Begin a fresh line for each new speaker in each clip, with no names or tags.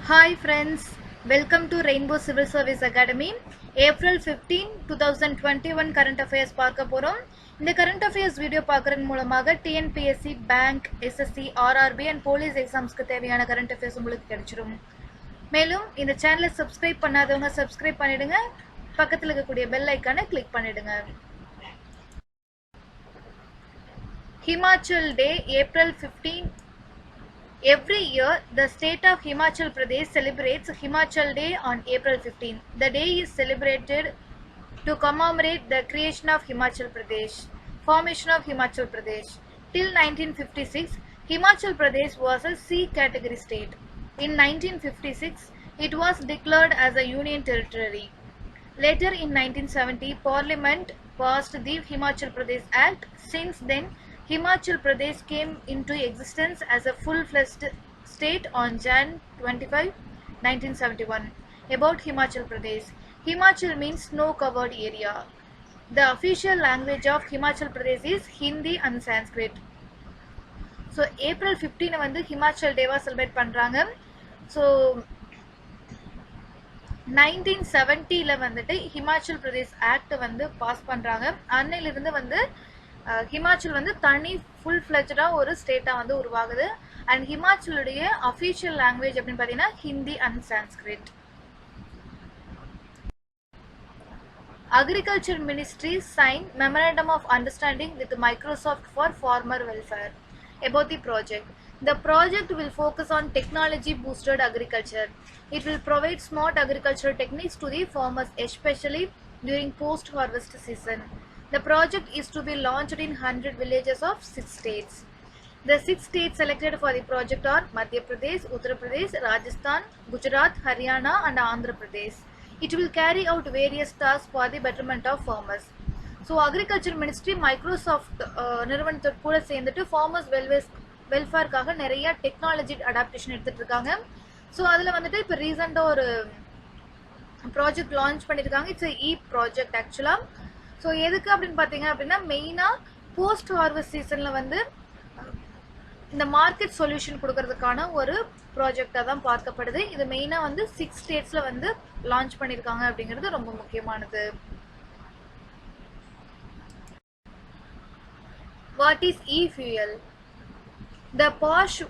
Hi friends, welcome to Rainbow Civil Service Academy. April 15, 2021 current affairs பார்க்க போறோம். இந்த current affairs video பார்க்கறதன் மூலமாக TNPSC, bank, SSC, RRB and police எக்ஸாம்ஸ்க்கு தேவையான current affairs உங்களுக்கு கிடைச்சிரும். மேலும் இந்த சேனலை சப்ஸ்கிரைப் பண்ணாதவங்க சப்ஸ்கிரைப் பண்ணிடுங்க. பக்கத்துல இருக்கக்கூடிய பெல் ஐகானை கிளிக் பண்ணிடுங்க. Himachal Day, April 15. Every year, the state of Himachal Pradesh celebrates Himachal Day on April 15. The day is celebrated to commemorate the creation of Himachal Pradesh, formation of Himachal Pradesh. Till 1956, Himachal Pradesh was a C category state. In 1956, it was declared as a union territory. Later in 1970, Parliament passed the Himachal Pradesh Act. Since then, Himachal Pradesh came into existence as a full-fledged state on Jan 25, 1971. About Himachal Pradesh. Himachal means snow-covered area. The official language of Himachal Pradesh is Hindi and Sanskrit. So, April 15 வந்து Himachal Day celebrate பண்றாங்க. So, 1970ல வந்துட்டு Himachal Pradesh Act வந்து pass பண்றாங்க. அன்னையிலிருந்து வந்து ஹிமாச்சல் வந்து தனி full ஃபிளெஜ்டா ஒரு ஸ்டேட்டா வந்து உருவாகுது. அண்ட் ஹிமாச்சலுடைய அஃபிஷியல் லாங்குவேஜ் அப்படின்னு பார்த்தீங்கன்னா Hindi and Sanskrit. Agriculture Ministry signed Memorandum of Understanding with Microsoft for Farmer Welfare. About the project. The project will focus on technology-boosted agriculture. It will provide smart agricultural techniques to the farmers, especially during post-harvest season. The project is to be launched in 100 villages of 6 states. The 6 states selected for the project are Madhya Pradesh, Uttar Pradesh, Rajasthan, Gujarat, Haryana and Andhra Pradesh. It will carry out various tasks for the betterment of farmers. So, Agriculture Ministry, Microsoft நிறுவனத்தோட கூட சேர்ந்துட்டு farmers வெல்ஃபேர்க்காக நிறைய technology adaptation எடுத்துட்டு இருக்காங்க. So அதில் வந்துட்டு இப்போ ரீசெண்டாக ஒரு ப்ராஜெக்ட் லான்ச் பண்ணியிருக்காங்க. இட்ஸ் இ ப்ராஜெக்ட் ஆக்சுவலாக. ஸோ எதுக்கு அப்படின்னு பார்த்தீங்க அப்படின்னா மெயினாக போஸ்ட் ஹார்வெஸ்ட் சீசனில் வந்து இந்த மார்க்கெட் சொல்யூஷன் கொடுக்கறதுக்கான ஒரு ப்ராஜெக்டாக தான் பார்க்கப்படுது. இது மெயினாக வந்து 6 ஸ்டேட்ஸில் வந்து லான்ச் பண்ணியிருக்காங்க அப்படிங்கிறது ரொம்ப முக்கியமானது. What is e-fuel? The Porsche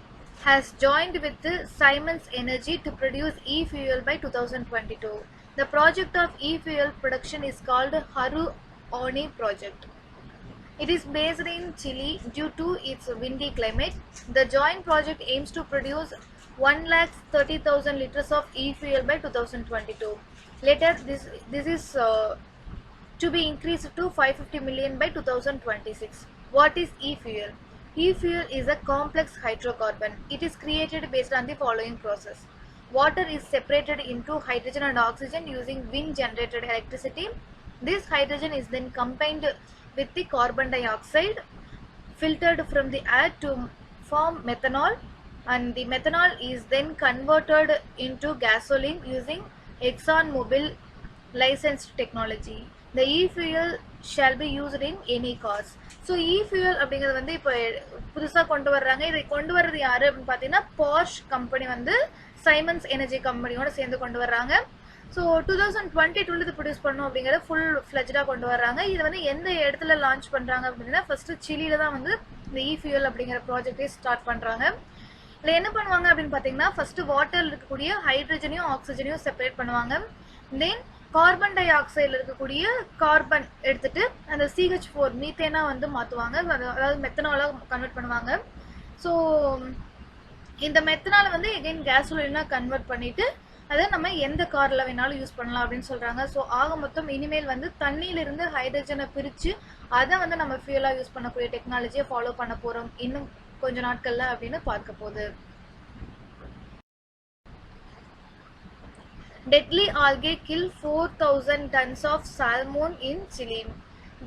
has joined with Siemens Energy to produce e-fuel by 2022. The project of e-fuel production is called Haru Oni project. It is based in Chile due to its windy climate. The joint project aims to produce 130,000 liters of e-fuel by 2022. Later, this is to be increased to 550 million by 2026. What is e-fuel? E-fuel is a complex hydrocarbon. It is created based on the following process. Water is separated into hydrogen and oxygen using wind-generated electricity. This hydrogen is then combined with the carbon dioxide, filtered from the air to form methanol, and the methanol is then converted into gasoline using ExxonMobil licensed technology. The e-fuel shall be used in any cars. So e-fuel அப்படிங்கிறது வந்து இப்போ புதுசாக கொண்டு வர்றாங்க. இதை கொண்டு வர்றது யாரு அப்படின்னு பார்த்தீங்கன்னா Porsche கம்பெனி வந்து சைமன்ஸ் எனர்ஜி கம்பெனியோட சேர்ந்து கொண்டு வர்றாங்க. ஸோ 2022 இது ப்ரொடியூஸ் பண்ணணும் அப்படிங்கிறத ஃபுல் ஃப்ளெஜ்டாக கொண்டு வர்றாங்க. இது வந்து எந்த இடத்துல லான்ச் பண்ணுறாங்க அப்படின்னா ஃபர்ஸ்ட் சிலியில தான் வந்து இந்த e-fuel அப்படிங்கிற ப்ராஜெக்டே ஸ்டார்ட் பண்ணுறாங்க. இதில் என்ன பண்ணுவாங்க அப்படின்னு பார்த்தீங்கன்னா ஃபர்ஸ்ட் வாட்டரில் இருக்கக்கூடிய ஹைட்ரஜனையும் ஆக்சிஜனையும் செப்பரேட் பண்ணுவாங்க. தென் கார்பன் டை ஆக்சைடில் இருக்கக்கூடிய கார்பன் எடுத்துட்டு அந்த CH4 மீத்தேனா வந்து மாற்றுவாங்க. அதாவது மெத்தனாலாக கன்வெர்ட் பண்ணுவாங்க. ஸோ இந்த மெத்தனாலை வந்து எகைன் கேசோலினாக கன்வெர்ட் பண்ணிட்டு அதை நம்ம எந்த காரில் வேணாலும் யூஸ் பண்ணலாம் அப்படின்னு சொல்கிறாங்க. ஸோ ஆக மொத்தம் இனிமேல் வந்து தண்ணியிலிருந்து ஹைட்ரஜனை பிரித்து அதை வந்து நம்ம ஃபியூலாக யூஸ் பண்ணக்கூடிய டெக்னாலஜியை ஃபாலோ பண்ண போகிறோம் இன்னும் கொஞ்ச நாட்களில் அப்படின்னு பார்க்க போகுது. Deadly algae kill 4,000 tons of salmon in Chile.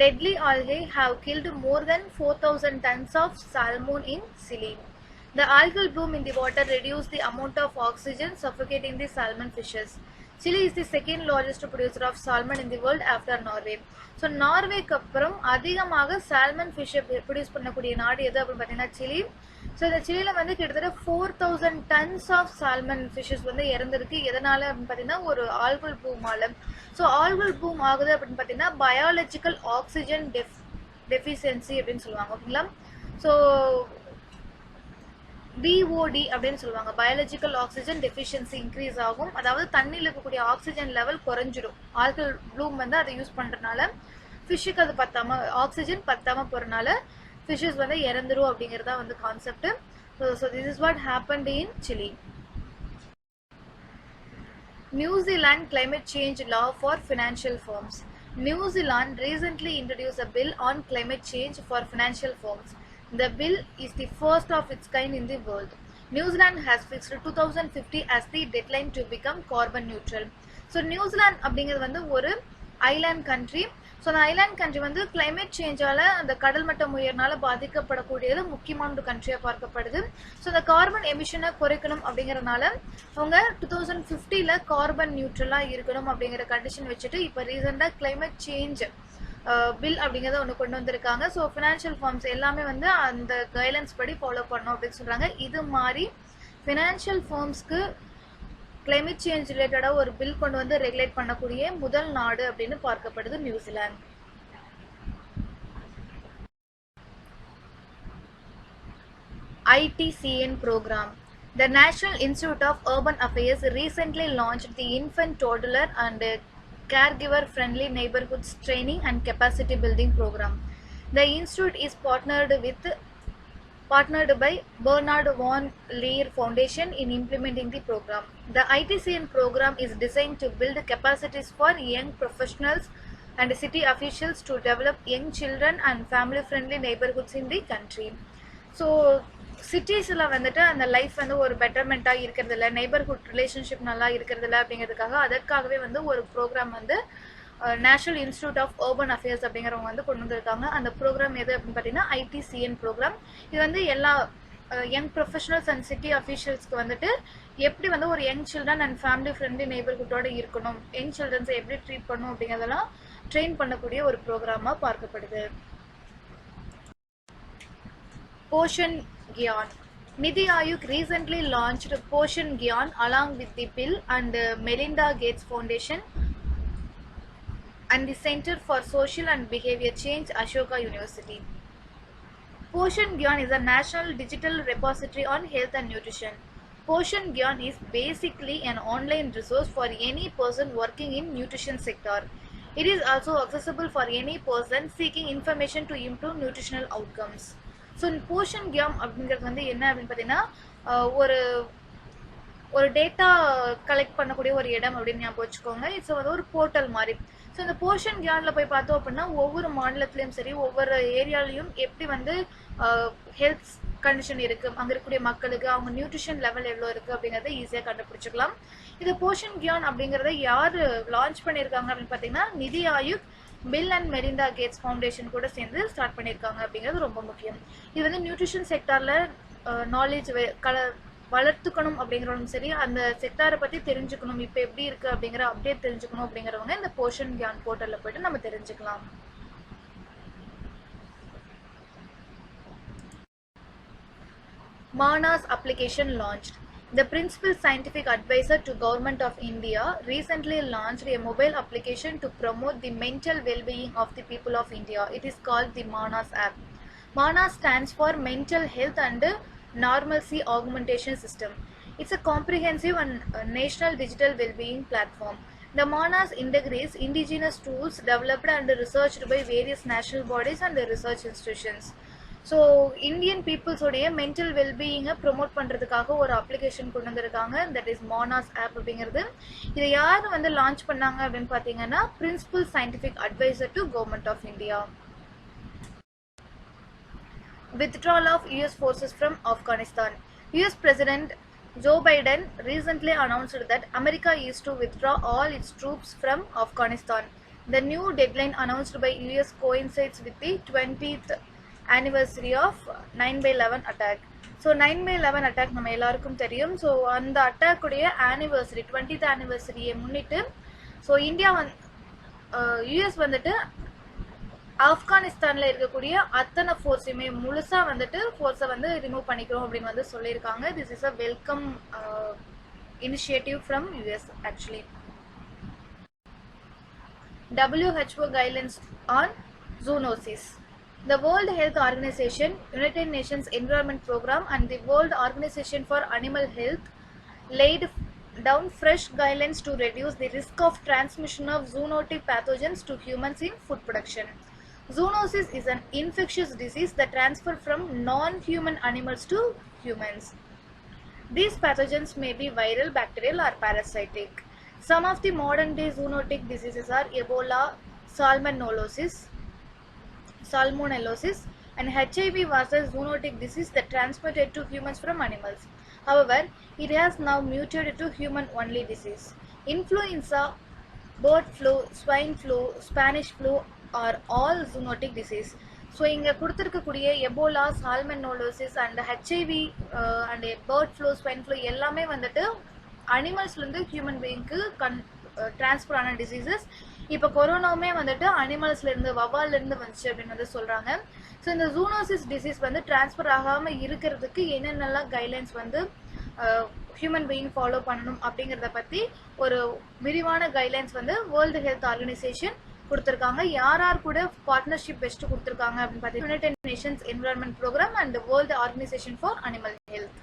Deadly algae have killed more than 4,000 tons of salmon in Chile. The algal bloom in the water reduces the amount of oxygen suffocating the salmon fishes. Chile is the second largest producer of salmon in the world after Norway. So நார்வேக்கு அப்புறம் அதிகமாக salmon ஃபிஷ்ஷை produce பண்ணக்கூடிய நாடு எது அப்படின்னு பார்த்தீங்கன்னா Chile. So இந்த சிலியில் வந்து கிட்டத்தட்ட 4000 tons ஆஃப் சால்மன் ஃபிஷஸ் வந்து இறந்துருக்கு. எதனால அப்படின்னு பார்த்தீங்கன்னா ஒரு ஆல்கல் பூமால. ஸோ ஆல்கல் பூம் ஆகுது அப்படின்னு பார்த்தீங்கன்னா பயாலஜிக்கல் ஆக்சிஜன் டெஃபிஷியன்சி அப்படின்னு சொல்லுவாங்க. ஓகேங்களா? ஸோ BOD அப்படின்னு சொல்லுவாங்க. பயாலஜிக்கல் ஆக்சிஜன் டெஃபிஷியன்சி இன்க்ரீஸ் ஆகும். அதாவது தண்ணியில் இருக்கக்கூடிய ஆக்சிஜன் லெவல் குறைஞ்சிடும். ஆல்கல் ப்ளூம் வந்து அதை யூஸ் பண்ணுறதுனால ஃபிஷ்ஷுக்கு அது பத்தாம ஆக்சிஜன் பத்தாம போகிறனால ஃபிஷ்ஷஸ் வந்து இறந்துரும் அப்படிங்கிறது தான் வந்து concept. So this is what happened in Chile. New Zealand climate change law for financial firms. New Zealand recently introduced a bill on climate change for financial firms. The bill is the first of its kind in the world. New Zealand has fixed 2050 as the deadline to become carbon neutral. So New Zealand அப்படிங்கிறது வந்து ஒரு island country. So அந்த island country வந்து climate சேஞ்சால் அந்த கடல் மட்டம் உயர்னால பாதிக்கப்படக்கூடியது முக்கியமான ஒரு கண்ட்ரியாக பார்க்கப்படுது. ஸோ அந்த கார்பன் எமிஷனை குறைக்கணும் அப்படிங்கிறதுனால அவங்க 2050 கார்பன் நியூட்ரலாக இருக்கணும் அப்படிங்கிற கண்டிஷன் வச்சுட்டு இப்போ ரீசெண்டாக கிளைமேட் சேஞ்ச் பில் அப்படிங்கிறத ஒன்று கொண்டு வந்திருக்காங்க. ஸோ ஃபினான்ஷியல் ஃபார்ம்ஸ் எல்லாமே வந்து அந்த கைட்லைன்ஸ் படி ஃபாலோ பண்ணணும் அப்படின்னு சொல்கிறாங்க. இது மாதிரி ஃபினான்ஷியல் ஃபார்ம்ஸ்க்கு கிளைமேட் சேஞ்ச் ரிலேட்டடாக ஒரு பில் கொண்டு வந்து ரெகுலேட் பண்ணக்கூடிய முதல் நாடு அப்படின்னு பார்க்கப்படுது New Zealand. ITCN program. The National Institute of Urban Affairs recently launched the Infant, Toddler and Caregiver-Friendly Neighborhoods Training and Capacity Building Program. The institute is partnered by Bernard von Leer Foundation in implementing the program. The ITCN program is designed to build capacities for young professionals and city officials to develop young children and family-friendly neighborhoods in the country. So சிட்டிஸில் வந்துட்டு அந்த life வந்து ஒரு பெட்டர்மெண்ட்டாக இருக்கிறதில்ல, neighbourhood relationship நல்லா இருக்கிறதில்ல அப்படிங்கிறதுக்காக அதற்காகவே வந்து ஒரு ப்ரோக்ராம் வந்து National Institute of Urban Affairs அப்படிங்கிறவங்க வந்து கொண்டு வந்திருக்காங்க. அந்த ப்ரோக்ராம் எது அப்படின்னு பார்த்தீங்கன்னா ITCN ப்ரோக்ராம். இது வந்து எல்லா யங் ப்ரொஃபஷனல்ஸ் அண்ட் சிட்டி அஃபீஷியல்ஸ்க்கு வந்துட்டு எப்படி வந்து ஒரு young children and family friendly நெய்பர்ஹுட்டோட இருக்கணும், யங் சில்ட்ரன்ஸை எப்படி ட்ரீட் பண்ணணும் அப்படிங்கிறதெல்லாம் ட்ரெயின் பண்ணக்கூடிய ஒரு ப்ரோக்ராமாக பார்க்கப்படுது. Poshan Gyan. Nidhi Aayog recently launched Poshan Gyan along with the Bill and Melinda Gates Foundation and the Center for Social and Behavior Change, Ashoka University. Poshan Gyan is a national digital repository on health and nutrition. Poshan Gyan is basically an online resource for any person working in nutrition sector. It is also accessible for any person seeking information to improve nutritional outcomes. So Poshan Gyan அப்படிங்கிறது வந்து என்ன அப்படின்னு பார்த்தீங்கன்னா ஒரு data collect பண்ணக்கூடிய ஒரு இடம் அப்படின்னு ஞாபகம் வச்சுக்கோங்க. இட்ஸ் வந்து ஒரு போர்ட்டல் மாதிரி. ஸோ இந்த போஷன் கியானில் போய் பார்த்தோம் அப்படின்னா ஒவ்வொரு மாநிலத்துலேயும் சரி ஒவ்வொரு ஏரியாலையும் எப்படி வந்து ஹெல்த் கண்டிஷன் இருக்குது, அங்கே இருக்கக்கூடிய மக்களுக்கு அவங்க நியூட்ரிஷன் லெவல் எவ்வளோ இருக்குது அப்படிங்கிறத ஈஸியாக கண்டுபிடிச்சிக்கலாம். இது போஷன் கியான் அப்படிங்கிறத யார் லான்ச் பண்ணியிருக்காங்க அப்படின்னு பார்த்தீங்கன்னா NITI Aayog, Bill and Melinda Gates Foundation கூட சேர்ந்து ஸ்டார்ட் பண்ணியிருக்காங்க அப்படிங்கிறது ரொம்ப முக்கியம். இது வந்து நியூட்ரிஷன் செக்டாரில் நாலேஜ் வளர்த்துக்கணும் அப்படிங்கிறவங்க சரி, அந்த செக்டாரை பற்றி தெரிஞ்சுக்கணும், இப்போ எப்படி இருக்குது அப்படிங்கிற அப்டேட் தெரிஞ்சுக்கணும் அப்படிங்கிறவங்க இந்த போஷன் கியான் போர்ட்டலில் போய்ட்டு நம்ம தெரிஞ்சுக்கலாம். Manas application launched. The principal scientific advisor to Government of India recently launched a mobile application to promote the mental well-being of the people of India. It is called the Manas app. Manas stands for Mental Health and Normalcy Augmentation System. It's a comprehensive and national digital well-being platform. The Manas integrates indigenous tools developed and researched by various national bodies and research institutions. So Indian பீப்புள்ஸோடைய mental வெல்பீயிங்கை promote பண்ணுறதுக்காக ஒரு application கொண்டு வந்திருக்காங்க. That is Manas app அப்படிங்கிறது. இதை யார் வந்து லான்ச் பண்ணாங்க அப்படின்னு பார்த்தீங்கன்னா principal scientific adviser to Government of India. Withdrawal of US forces from Afghanistan. US President Joe Biden recently announced that America is to withdraw all its troops from Afghanistan. The new deadline announced by US coincides with the 20th anniversary of 9/11 attack. So 9/11 attack நம்ம எல்லாருக்கும் தெரியும். So அந்த அட்டாக்குடைய anniversary 20th ஆனிவர்சரியை முன்னிட்டு so India US வந்துட்டு ஆப்கானிஸ்தான்ல இருக்கக்கூடிய அத்தனை ஃபோர்ஸையுமே முழுசா வந்துட்டு ஃபோர்ஸை வந்து ரிமூவ் பண்ணிக்கிறோம் அப்படின்னு வந்து சொல்லியிருக்காங்க. This is a welcome initiative from US actually. WHO guidelines on zoonosis. The World Health Organization, United Nations Environment Program and the World Organization for Animal Health laid down fresh guidelines to reduce the risk of transmission of zoonotic pathogens to humans in food production. Zoonosis is an infectious disease that transfers from non-human animals to humans. These pathogens may be viral, bacterial or parasitic. Some of the modern day zoonotic diseases are Ebola, Salmonellosis, and HIV was a zoonotic disease that transmitted to humans from animals. However, it has now mutated to human-only disease. Influenza, bird flu, swine flu, Spanish flu are all zoonotic disease. So இங்கே கொடுத்துருக்கக்கூடிய Ebola, salmonellosis and HIV and bird flu, swine flu எல்லாமே வந்துட்டு அனிமல்ஸ்லேருந்து human பீயிங்க்கு transfer ஆன diseases. இப்போ கொரோனாவுமே வந்துட்டு அனிமல்ஸ்லேருந்து வவ்வால்லேருந்து வந்துச்சு அப்படின்னு வந்து சொல்கிறாங்க. ஸோ இந்த ஜூனோசிஸ் டிசீஸ் வந்து ட்ரான்ஸ்ஃபர் ஆகாமல் இருக்கிறதுக்கு என்னென்னலாம் கைட்லைன்ஸ் வந்து ஹியூமன் பீயிங் ஃபாலோ பண்ணணும் அப்படிங்கிறத பற்றி ஒரு விரிவான கைட்லைன்ஸ் வந்து வேர்ல்டு ஹெல்த் ஆர்கனைசேஷன் கொடுத்துருக்காங்க. யார் யார் கூட பார்ட்னர்ஷிப் பெஸ்ட் கொடுத்துருக்காங்க அப்படின்னு பார்த்தீங்கன்னா United Nations Environment Programme and World Organisation for Animal Health.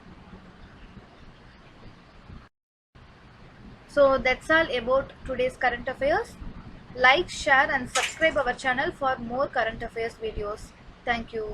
So that's all about today's current affairs. Like, share and subscribe our channel for more current affairs videos. Thank you.